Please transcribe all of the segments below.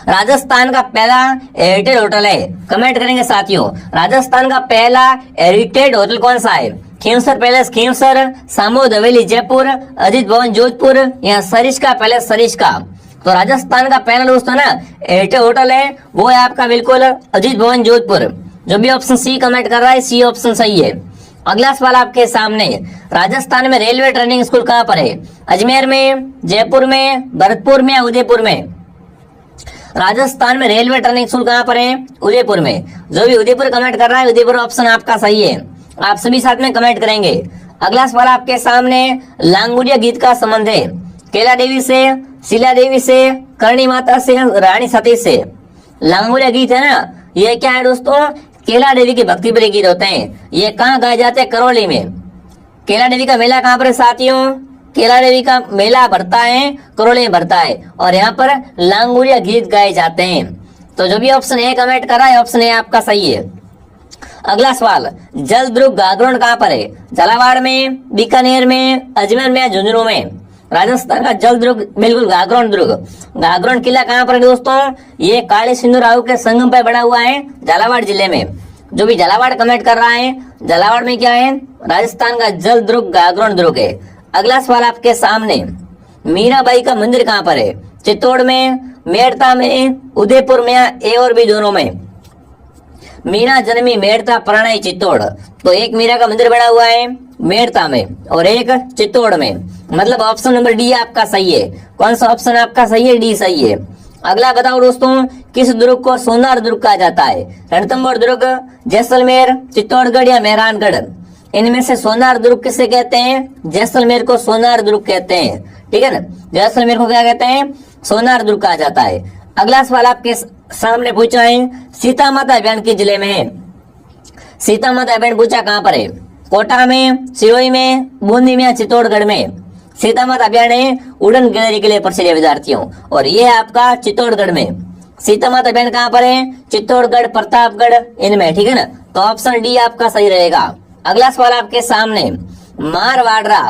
राजस्थान का पहला heritage hotel है? कमेंट करेंगे साथियों। राजस्थान का पहला हेरिटेज होटल कौन सा है? खींवसर पैलेस खींवसर, सामोद हवेली जयपुर, अजीत भवन जोधपुर या सरिस्का पैलेस सरिस्का। तो राजस्थान का पहला दोस्तों ना हेरिटेज होटल है वो है आपका बिल्कुल अजीत भवन जोधपुर। जो भी ऑप्शन सी कमेंट कर रहा है सी ऑप्शन सही है। अगला सवाल आपके सामने, राजस्थान में रेलवे ट्रेनिंग स्कूल कहाँ पर है? अजमेर में, जयपुर में, भरतपुर में या उदयपुर में? राजस्थान में रेलवे ट्रेनिंग स्कूल कहाँ पर है? उदयपुर में। जो भी उदयपुर कमेंट कर रहा है उदयपुर ऑप्शन आपका सही है। आप सभी साथ में कमेंट करेंगे। अगला सवाल आपके सामने, लांगुड़िया गीत का संबंध है? कैला देवी से, शीला देवी से, करणी माता से, रानी सती से? लांगुड़िया गीत है ना, ये क्या है दोस्तों? कैला देवी के भक्ति प्रिय गीत होते हैं। ये कहाँ गाए जाते हैं? करौली में। कैला देवी का मेला कहाँ पर है साथियों? कैला देवी का मेला भरता है करौली में भरता है और यहाँ पर लांगुड़िया गीत गाए जाते हैं। तो जो भी ऑप्शन ए कमेंट कर रहा है ऑप्शन ए आपका सही है। अगला सवाल, जलदुर्ग गागरोन कहाँ पर है? झालावाड़ में, बीकानेर में, अजमेर में या झुंझुनू में? राजस्थान का जलदुर्ग बिल्कुल गागरोन दुर्ग। गागरोन किला कहाँ पर है दोस्तों? ये काली सिंधु राहु के संगम पर बना हुआ है झालावाड़ जिले में। जो भी झालावाड़ कमेंट कर रहा है, झालावाड़ में क्या है? राजस्थान का जलदुर्ग गागरोन दुर्ग है। अगला सवाल आपके सामने, मीराबाई का मंदिर कहाँ पर है? चित्तौड़ में, मेड़ता में, उदयपुर में या ए और बी दोनों में? मीरा जन्मी मेड़ता प्रणय चित्तौड़। तो एक मीरा का मंदिर बना हुआ है मेड़ता में और एक चित्तौड़ में। मतलब ऑप्शन नंबर डी आपका सही है। कौन सा ऑप्शन आपका सही है? डी सही है। अगला बताओ दोस्तों, किस दुर्ग को सोनार दुर्ग कहा जाता है? रणथंभौर दुर्ग, जैसलमेर, चित्तौड़गढ़ या मेहरानगढ़? इनमें से सोनार दुर्ग किसे कहते हैं? जैसलमेर को सोनार दुर्ग कहते हैं। ठीक है ना, जैसलमेर को क्या कहते हैं? सोनार दुर्ग कहा जाता है। अगला सवाल आपके सामने पूछा है, सीता माता अभियान किस जिले में है? सीता माता अभियान पूछा कहाँ पर है? कोटा में, सिरोही में, बूंदी में या चित्तौड़गढ़ में? सीता माता अभियान है उड़न गैलरी के लिए प्रसिद्ध है विद्यार्थियों और ये है आपका चित्तौड़गढ़ में। सीता माता अभियान कहाँ पर है? चित्तौड़गढ़, प्रतापगढ़ इनमें। ठीक है ना, तो ऑप्शन डी आपका सही रहेगा। अगला सवाल आपके सामने, मारवाड़रा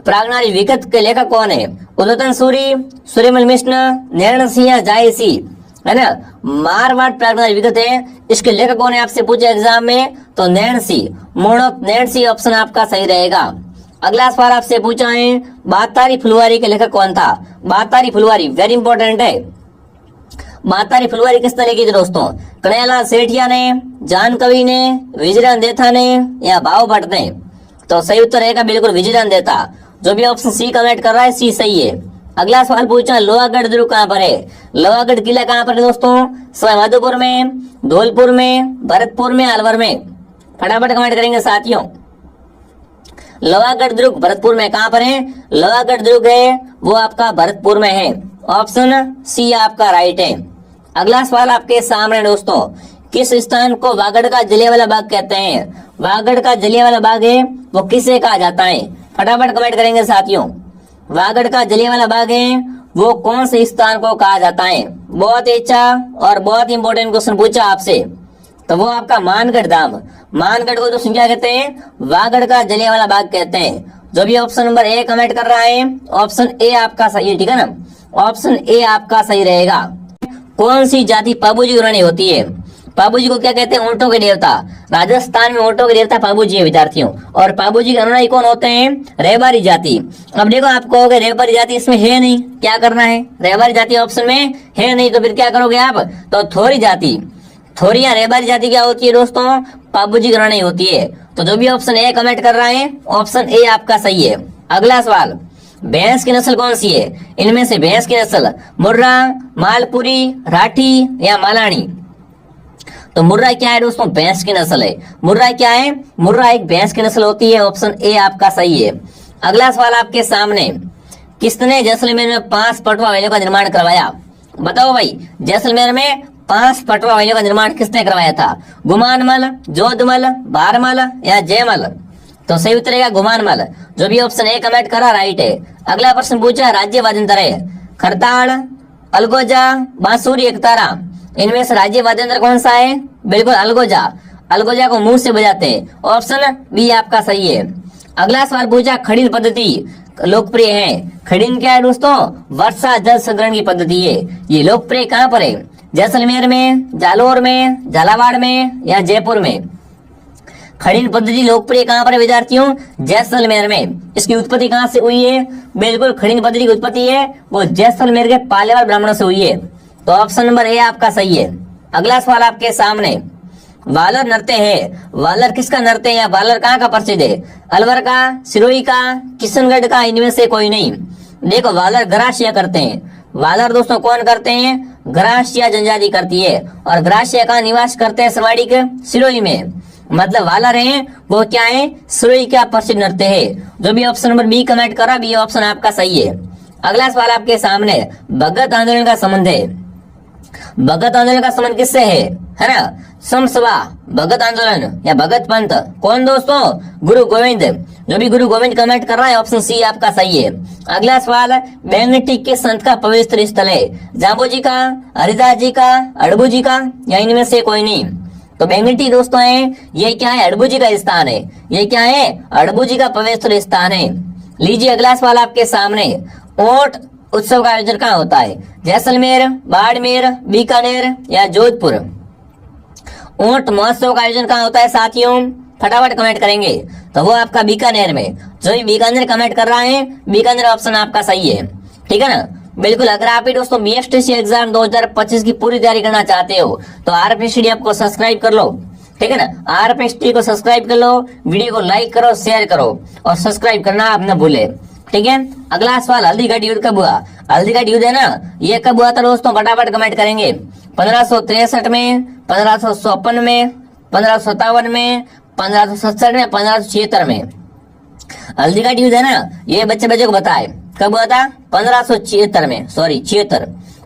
प्रागनारी विगत के लेखक कौन है? उदयतन सूरी, सूर्यमल मिश्र, नैण सिंह, जायसी? है ना, मारवाड़ प्रागनारी विगत है, इसके लेखक कौन है आपसे पूछे एग्जाम में? तो नैण सिंह। मोड़क नैण सिंह ऑप्शन आपका सही रहेगा। अगला सवाल आपसे पूछा है, बातारी फुलवारी के लेखक कौन था? बातारी फुलवारी वेरी इंपॉर्टेंट है। बातारी फुलवारी किसने लिखी थी दोस्तों? कन्हैयालाल सेठिया ने, जान कवि ने, विजयराम देथा ने या भाव भट्ट ने? तो सही उत्तर रहेगा बिल्कुल विजयराम देथा। जो भी ऑप्शन सी कमेंट कर रहा है सी सही है। अगला सवाल पूछा, लोहागढ़ दुर्ग कहाँ पर है? लोहागढ़ किला कहाँ पर है दोस्तों? सवाईमाधोपुर में, धौलपुर में, भरतपुर में, अलवर में? फटाफट कमेंट करेंगे साथियों। लोहागढ़ दुर्ग भरतपुर में कहाँ पर है? लोहागढ़ दुर्ग है वो आपका भरतपुर में है। ऑप्शन सी आपका राइट है। अगला सवाल आपके सामने दोस्तों, किस स्थान को वागड़ का जलियांवाला बाग कहते हैं? वागड़ का जलियांवाला बाग है वो किसे कहा जाता है? फटाफट कमेंट करेंगे साथियों। वागड़ का जलियांवाला बाग है वो कौन से स्थान को कहा जाता है? बहुत अच्छा और बहुत इंपॉर्टेंट क्वेश्चन पूछा आपसे। तो वो आपका मानगढ़ धाम। मानगढ़ को तो क्या कहते हैं? वागड़ का जलियांवाला बाग कहते हैं। जो भी ऑप्शन नंबर ए कमेंट कर रहा है ऑप्शन ए आपका सही है। ठीक है ना, ऑप्शन ए आपका सही रहेगा। कौन सी जाति पाबूजी की रानी होती है? पाबूजी को क्या कहते हैं? ऊंटों के देवता। राजस्थान में ऊंटों के देवता पाबूजी है विद्यार्थियों और पाबूजी के अनुयायी कौन होते हैं? रेवारी जाति। अब देखो आप कहोगे रेवारी जाति इसमें है नहीं, क्या करना है? रेवारी जाति ऑप्शन में है नहीं तो फिर क्या करोगे आप? तो थोरी जाति, थोरी या रेवारी जाति क्या होती है दोस्तों? पाबूजी की रानी होती है। तो जो भी ऑप्शन ए कमेंट कर रहा है ऑप्शन ए आपका सही है। अगला सवाल, भैंस की नस्ल कौन सी है? इनमें से भैंस की नस्ल मुर्रा, मालपुरी, राठी या मालानी? तो मुर्रा क्या है दोस्तों? भैंस की नस्ल है। मुर्रा क्या है? मुर्रा एक भैंस की नस्ल होती है। ऑप्शन ए आपका सही है। अगला सवाल आपके सामने, किसने जैसलमेर में 5 पटवा महलों का निर्माण करवाया? बताओ भाई, जैसलमेर में 5 पटवा महलों का निर्माण किसने करवाया था? गुमानमल, जोधमल, भारमल या जयमल? तो सही उत्तर रहेगा गुमानमल। जो भी ऑप्शन ए कमेंट करा राइट है। अगला प्रश्न पूछा, राज्य वाद्यंत्र है खरताल, अलगोजा, बांसुरी, एकतारा? इनमें से राज्य वाद्यंत्र कौन सा है? बिल्कुल अलगोजा। अलगोजा को मुंह से बजाते हैं। ऑप्शन बी आपका सही है। अगला सवाल पूछा, खड़ीन पद्धति लोकप्रिय है। खड़ीन क्या है दोस्तों? वर्षा जल संग्रहण की पद्धति है। ये लोकप्रिय कहाँ पर है? जैसलमेर में, जालोर में, झालावाड़ में या जयपुर में। खड़ीन पद्धति लोकप्रिय कहाँ पर है विद्यार्थियों? जैसलमेर में। इसकी उत्पत्ति कहाँ से हुई है? बिल्कुल खड़ीन पद्धति की उत्पत्ति है वो जैसलमेर के पालेवाल ब्राह्मणों से हुई है। तो ऑप्शन नंबर ए आपका सही है। अगला सवाल आपके सामने, वालर नृत्य है, वालर किसका नृत्य है या वालर कहाँ का प्रसिद्ध है? अलवर का, सिरोही का, किशनगढ़ का, इनमें से कोई नहीं। देखो वालर ग्रासिया करते हैं। वालर दोस्तों कौन करते हैं? ग्रासिया जनजाति करती है। और ग्रासिया का निवास करते हैं सवाड़ी के सिरोही में। मतलब वालर है वो क्या है? सिरोही का प्रसिद्ध नृत्य है। जो भी ऑप्शन नंबर बी कमेंट कर रहा है, बी ऑप्शन आपका सही है। अगला सवाल आपके सामने, भगत आंदोलन का संबंध है। भगत आंदोलन का संबंध किससे है ना? समसभा, भगत आंदोलन या भगत पंथ, कौन दोस्तों? गुरु गोविंद। जो भी गुरु गोविंद कमेंट कर रहा है ऑप्शन सी आपका सही है। अगला सवाल, बेंगटी के संत का पवित्र स्थल है? जांबू जी का, हरिदास जी का, अड़बू जी का या इनमें से कोई नहीं। तो बेंगटी दोस्तों है ये क्या है? अड़बू जी का स्थान है। ये क्या है? अड़बू जी का पवित्र स्थान है। लीजिए अगला सवाल आपके सामने, ऊंट उत्सव का आयोजन कहाँ होता है? जैसलमेर, बाड़मेर, बीकानेर या जोधपुर। ऊंट महोत्सव का आयोजन कहाँ होता है साथियों? फटाफट कमेंट करेंगे। तो वो आपका बीकानेर में। जो भी बीकानेर कमेंट कर रहा है, बीकानेर ऑप्शन आपका सही है। ठीक है ना? बिल्कुल। अगर आप ही दोस्तों बीएसटीसी एग्जाम 2025 की पूरी तैयारी करना चाहते हो तो आरपीएसटी आपको सब्सक्राइब कर लो। ठीक है ना? आरपीएसटी को सब्सक्राइब कर लो, वीडियो को लाइक करो, शेयर करो और सब्सक्राइब करना आप न भूले। ठीक है? अगला सवाल, हल्दी घाटी युद्ध कब हुआ? हल्दी घाटी युद्ध है ना, ये कब हुआ था दोस्तों? फटाफट कमेंट करेंगे। 1563 में, 1554 में, 1557 में, 1567 में, 1576 में। हल्दी घाटी युद्ध है ना, ये बच्चे को बताए कब हुआ था? 1576 में, सॉरी 76,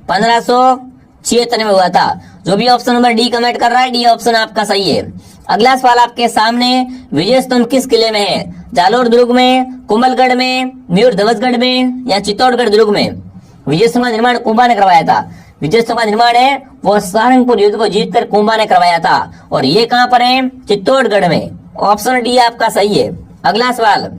1576 में हुआ था। जो भी ऑप्शन नंबर डी कमेंट कर रहा है, डी ऑप्शन आपका सही है। अगला सवाल आपके सामने, विजय स्तंभ किस किले में है? जालोर दुर्ग में, कुंभलगढ़ में, म्यूर ध्वजगढ़ में या चित्तौड़गढ़ दुर्ग में? विजय स्तंभ का निर्माण कुंभा ने करवाया था। विजय स्तंभ का निर्माण है वो सारंगपुर युद्ध को जीतकर कुंभा ने करवाया था। और ये कहाँ पर है? चित्तौड़गढ़ में। ऑप्शन डी आपका सही है। अगला सवाल,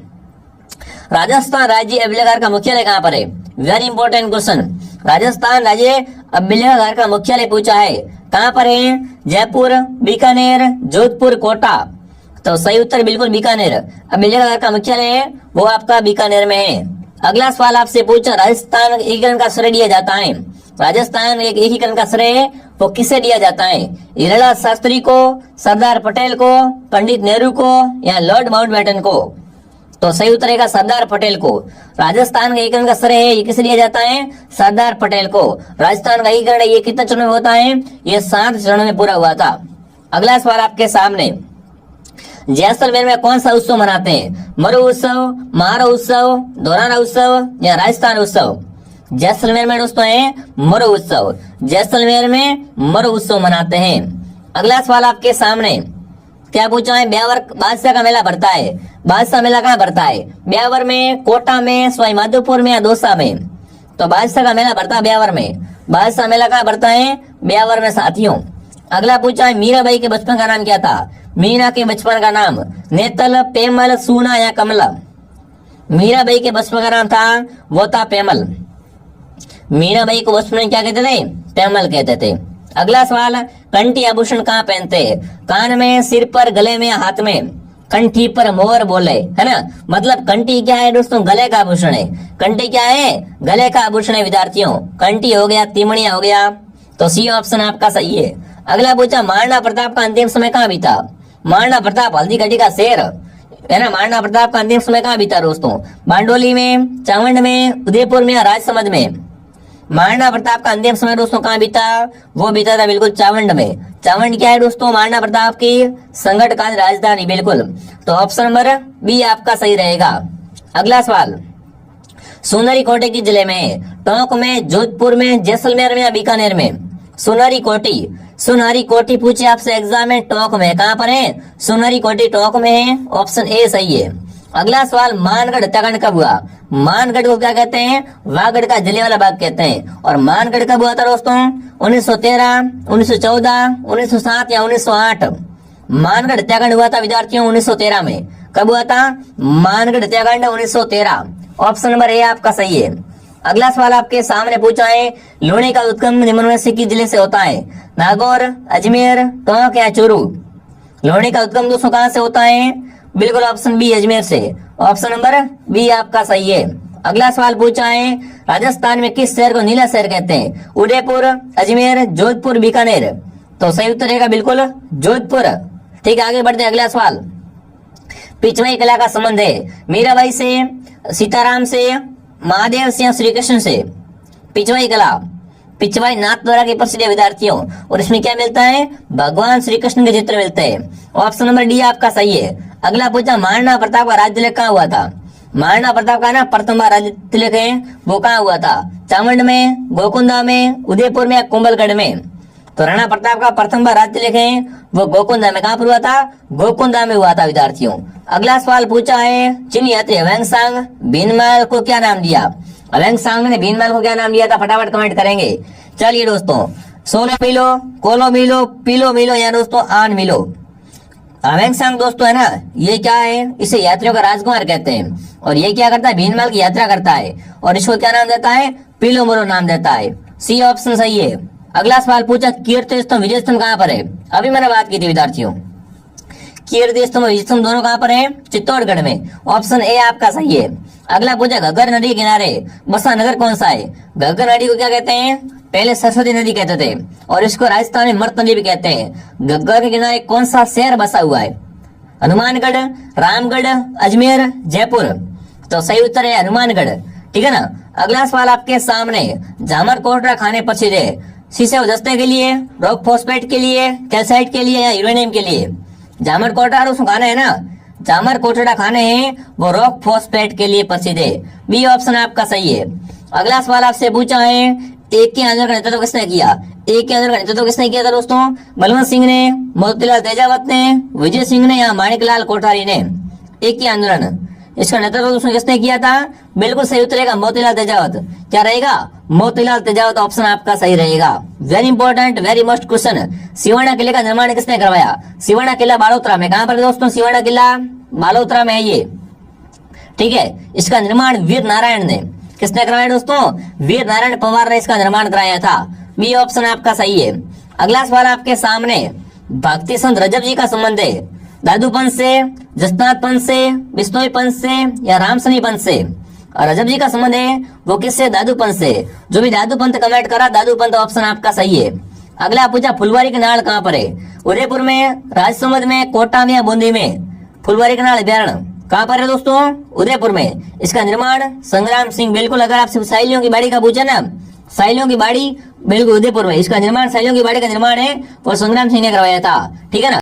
राजस्थान राज्य अभिलेखागार का मुख्यालय कहाँ पर है? Very important question. राजस्थान राज्य अभिलेखागार का मुख्यालय पूछा है, कहाँ पर है? जयपुर, बीकानेर, जोधपुर, कोटा। तो सही उत्तर बिल्कुल बीकानेर। अभिलेखागार का मुख्यालय है वो आपका बीकानेर में है। अगला सवाल आपसे पूछा, राजस्थान एकीकरण का श्रेय दिया जाता है। राजस्थान एक एकीकरण का श्रेय वो किसे दिया जाता है? हिरालाल शास्त्री को, सरदार पटेल को, पंडित नेहरू को या लॉर्ड माउंटबेटन को? तो सही उत्तर है सरदार पटेल को। राजस्थान का एकीकरण का श्रेय है ये किसे दिया जाता है? सरदार पटेल को। राजस्थान का एकीकरण ये कितने चरणों में होता है? ये 7 चरणों में पूरा हुआ था। अगला सवाल आपके सामने, जैसलमेर में कौन सा उत्सव मनाते हैं? मरु उत्सव, महारो उत्सव, दोराना उत्सव या राजस्थान उत्सव? जैसलमेर में दोस्तों है मरु उत्सव। जैसलमेर में मरु उत्सव मनाते हैं। अगला सवाल आपके सामने, क्या पूछा है? ब्यावर बादशाह का मेला भरता है। बादशाह मेला कहाँ भरता है? ब्यावर में, कोटा में, सवाई माधोपुर में या दौसा में? तो बादशाह का मेला भरता है ब्यावर में। बादशाह मेला कहाँ भरता है? ब्यावर में साथियों। अगला पूछा है, मीराबाई के बचपन का नाम क्या था? मीरा के बचपन का नाम नेतल, पेमल, सूना या कमला? मीराबाई के बचपन का नाम था वो था पेमल। मीराबाई को बचपन में क्या कहते थे? पेमल कहते थे। अगला सवाल, कंठी आभूषण कहाँ पहनते हैं? कान में, सिर पर, गले में, हाथ में? कंठी पर मोर बोले, है ना? मतलब कंठी क्या है दोस्तों? गले का आभूषण है। कंठी क्या है? गले का आभूषण है विद्यार्थियों। कंठी हो गया, तिमणिया हो गया। तो सी ऑप्शन आपका सही है। अगला पूछा, महाराणा प्रताप का अंतिम समय कहाँ बीता? महाराणा प्रताप हल्दी घाटी का शेर है ना। महाराणा प्रताप का अंतिम समय कहाँ बीता दोस्तों? बांडोली में, चावंड में, उदयपुर में या राजसमंद में? महाराणा प्रताप का अंतिम समय दोस्तों कहाँ बीता? वो बीता था बिल्कुल चावंड में। चावंड क्या है दोस्तों? महाराणा प्रताप की संकटकालीन राजधानी। बिल्कुल। तो ऑप्शन नंबर बी आपका सही रहेगा। अगला सवाल, सोनारी कोटे किस जिले में है? टोंक में, जोधपुर में, जैसलमेर में या बीकानेर में? सोनारी कोटी, सोनारी कोटी पूछे आपसे एग्जाम में, टोंक में। कहाँ पर है? सोनारी कोटी टोंक में है। ऑप्शन ए सही है। अगला सवाल, मानगढ़ हत्याकांड कब हुआ? मानगढ़ को क्या कहते हैं? वागड़ का जलियांवाला बाग कहते हैं। और मानगढ़ कब हुआ था दोस्तों? 1913, 1914, 1907 या 1908? मानगढ़ हत्याकांड हुआ था विद्यार्थियों 1913 में। कब हुआ था? मानगढ़ हत्याकांड 1913। ऑप्शन नंबर ए आपका सही है। अगला सवाल आपके सामने पूछा है, लोणी का उत्गम निम्न में से किस जिले से होता है? नागौर, अजमेर, टोंक या चूरू? लोणी का उद्गम दोस्तों कहां से होता है? बिल्कुल ऑप्शन बी अजमेर से। ऑप्शन नंबर बी आपका सही है। अगला सवाल पूछा है, राजस्थान में किस शहर को नीला शहर कहते हैं? उदयपुर, अजमेर, जोधपुर, बीकानेर? तो सही उत्तर रहेगा बिल्कुल जोधपुर। ठीक है, आगे बढ़ते हैं। अगला सवाल, पिछवाई कला का संबंध है मीराबाई से, सीताराम से, महादेव से या श्री कृष्ण से? पिछवाई कला पिछवाई नाथ द्वारा के प्रसिद्ध विद्यार्थियों, और इसमें क्या मिलता है? भगवान श्री कृष्ण के चित्र मिलते हैं। ऑप्शन नंबर डी आपका सही है। अगला पूछा, महाराणा प्रताप का राज्य तिलक कहाँ हुआ था? महाराणा प्रताप का ना प्रथम बार राज्य तिलक है वो कहाँ हुआ था? चामुंड में, गोकुंदा में, उदयपुर में या कुंभलगढ़ में? तो राणा प्रताप का प्रथम बार राज्य तिलक है वो गोकुंदा में। कहाँ पर हुआ था? गोकुंदा में हुआ था विद्यार्थियों। अगला सवाल पूछा है, चीनी यात्री ह्वेंसांग भीनमाल को क्या नाम दिया? ह्वेंसांग ने भीनमाल को क्या नाम दिया था? फटाफट कमेंट करेंगे। चलिए दोस्तों, सोलो मिलो, कोलो मिलो, पीलो मिलो या दोस्तों आन मिलो। ह्वेंसांग दोस्तों है ना, ये क्या है? इसे यात्रियों का राजकुमार कहते हैं, और ये क्या करता है? भीनमाल की यात्रा करता है, और इसको क्या नाम देता है? पीलो मोरो नाम देता है। सी ऑप्शन सही है। अगला सवाल पूछा, कीर्ति स्तंभ विजय स्तंभ कहाँ पर है? अभी मैंने बात की थी विद्यार्थियों, कीर्ति स्तंभ विजय स्तंभ दोनों कहाँ पर है? चित्तौड़गढ़ में। ऑप्शन ए आपका सही है। अगला पूछा, घग्गर नदी के किनारे बसा नगर कौन सा है? घग्गर नदी को क्या कहते हैं? पहले सरस्वती नदी कहते थे, और इसको राजस्थान में मर्त नदी भी कहते हैं। घग्गर के किनारे कौन सा शहर बसा हुआ है? हनुमानगढ़, रामगढ़, अजमेर, जयपुर? तो सही उत्तर है हनुमानगढ़। ठीक है ना। अगला सवाल आपके सामने, जामर कोटरा खाने प्रसिद्ध है शीशे और जस्ते के लिए, रॉक फॉस्फेट के लिए, कैल्साइट के लिए या यूरेनियम के लिए? जामर कोटरा उसमें खाने है ना, जामर कोटरा खाने हैं वो रॉक फॉस्फेट के लिए प्रसिद्ध है। बी ऑप्शन आपका सही है। अगला सवाल आपसे पूछा है, एक के आंदोलन का नेतृत्व किसने किया? एक के आंदोलन का नेतृत्व किसने किया था दोस्तों? बलवंत सिंह ने, मोतीलाल तेजावत ने, विजय सिंह ने या माणिकलाल कोठारी ने? एक के आंदोलन, इसका नेतृत्व दोस्तों किसने किया था? बिल्कुल सही उत्तर रहेगा मोतीलाल तेजावत। क्या रहेगा? मोतीलाल तेजावत ऑप्शन आपका सही रहेगा। Very important, very must question, Siwana किले का निर्माण किसने करवाया? सिवाना किला बालोतरा में। कहां पर दोस्तों? सिवाना किला बालोतरा में है ये। ठीक है, इसका निर्माण वीर नारायण ने, किसने करवाया दोस्तों? वीर नारायण पवार ने इसका निर्माण कराया था। बी ऑप्शन आपका सही है। अगला सवाल आपके सामने, भक्ति संत रजब जी का संबंध है दादू पंथ से, जसनाथ पंथ से, बिश्नोई पंथ से या रामसनी पंथ से? और रजब जी का संबंध है वो किससे? दादू पंथ से। जो भी दादू पंथ कमेंट करा, दादू पंथ ऑप्शन आपका सही है। अगला पूछा, फुलवारी के नाल कहाँ पर है? उदयपुर में, राजसमंद में, कोटा में या बूंदी में? फुलवारी के नाल अभ्यारण्य कहाँ पर है दोस्तों? उदयपुर में। इसका निर्माण संग्राम सिंह, बिल्कुल अगर आपसे साइलियों की बाड़ी का पूछा ना, साइलियों की बाड़ी बिल्कुल उदयपुर में, इसका निर्माण साइलियों की बाड़ी का निर्माण है और संग्राम सिंह ने करवाया था। ठीक है ना।